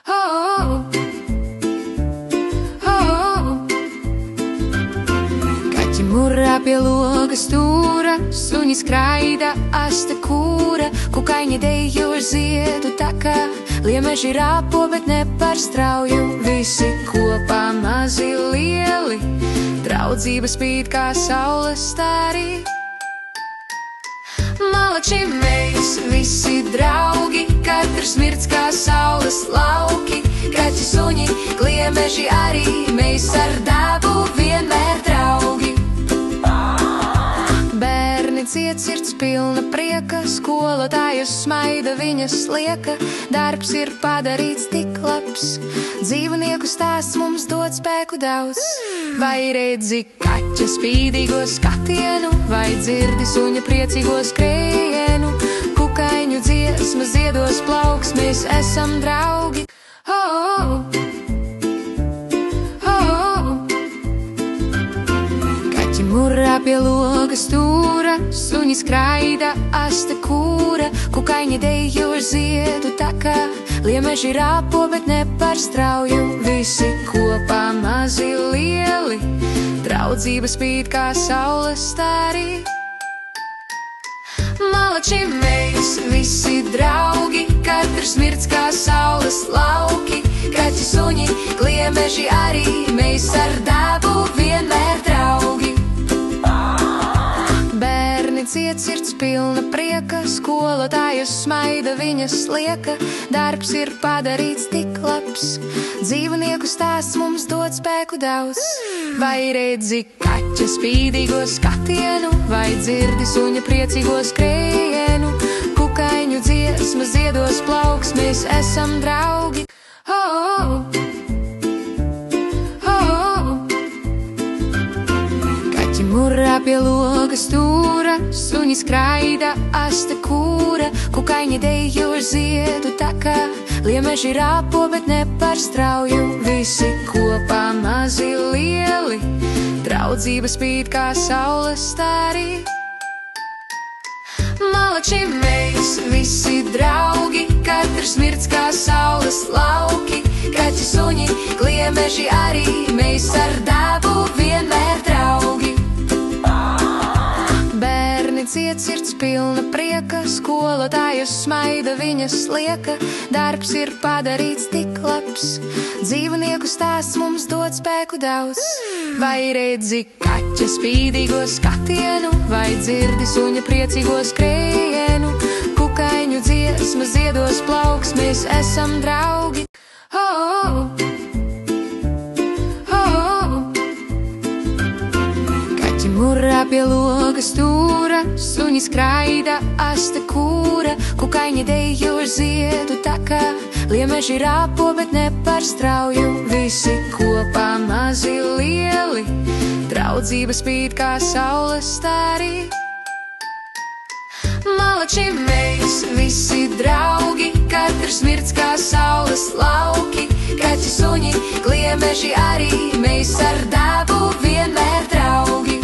oh, oh. Kaķi murrā pie loga stūra, suņi skraida, asta kūra, kukaiņi dejo ziedu takā, liemeži rāpo, bet ne par strauju, visi kopā mazi lieli, draudzība spīd kā saules stari. Malači mēs visi draugi, katrs mirds kā saules lauki, kaķi suņi, gliemeži arī, mēs ar dabu vienmēr draugi. Bērni ciet, sirds pilna prieka, skolotājus smaida viņas lieka, darbs ir padarīts tik labs, dzīvnieku stāsts mums dod spēku daudz. Vai redzi kaķa spīdīgo skatienu, vai dzirdi suņa priecīgo skrējienu, kukaiņu dziesmas ziedos plauks, mēs esam draugi. Oh, oh, oh. Kaķi murrā pie loga stūra, suņi skraida, asta kūra, kukaiņi dejo ziedu takā, liemeži rāpo, bet ne par strauju, visi kopā mazi lieli, draudzība spīd kā saules stari. Malači mēs visi draugi, katrs mirds kā saules lauki, kaķi suņi, gliemeži arī, mēs ar dabu vienmēr draugi. Bērni ciet, sirds pilna prieka, skolotājus smaida viņas lieka, darbs ir padarīts tik labs, dzīvnieku stāsts mums dod spēku daudz. Vai redzi kaķa spīdīgo skatienu, vai dzirdi suņa priecīgo skrējienu, kukaiņu dziesmas ziedos plauks, mēs esam draugi. Oh, oh, oh. Kaķi murrā pie loga stūra, suņi skraida, asta kūra, kukaiņi dejo ziedu takā, liemeži rāpo, bet ne par strauju, visi kopā mazi lieli, draudzība spīd kā saules stari. Malači mēs visi draugi, katrs mirds kā saules lauki, kaķi suņi, gliemeži arī, mēs ar dabu vienmēr draugi. Bērni ciet, sirds pilna prieka, skolotājus smaida viņas lieka, darbs ir padarīts tik labs, dzīvnieku stāsts mums dod spēku daudz. Vai redzi kaķa spīdīgo skatienu, vai dzirdi suņa priecīgo skrējienu, kukaiņu dziesmas ziedos plauks, mēs esam draugi. Oh, oh, oh. Kaķi murrā pie loga stūra, suņi skraida, asta kūra, kukaiņi dejo ziedu takā, liemeži rāpo, bet ne par strauju, visi kopā mazi lieli, draudzība spīd kā saules stari. Malači mēs visi draugi, katrs mirds kā saules lauki, kaķi suņi, gliemeži arī, mēs ar dabu vienmēr draugi.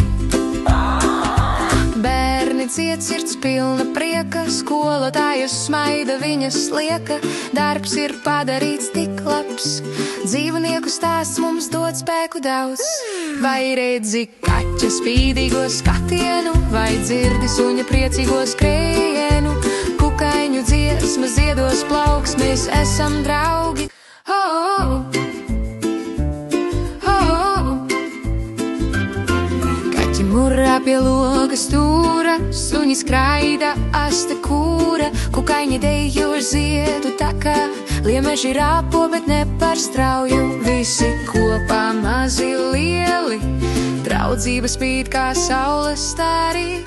Bērni ciet, sirds pilna prieka, skolotājus smaida viņas lieka, darbs ir padarīts tik labs, dzīvnieku stāsts mums dod spēku daudz. Vai redzi kaķa spīdīgo skatienu, vai dzirdi suņa priecīgo skrējienu, kukaiņu dziesmas ziedos plauks, mēs esam draugi. Oh, oh, oh. Kaķi murrā pie loga stūra, suņi skraida, asta kūra, kukaiņi dejo ziedu takā, liemeži rāpo, bet ne par strauju, visi kopā mazi lieli, draudzība spīd kā saules stari.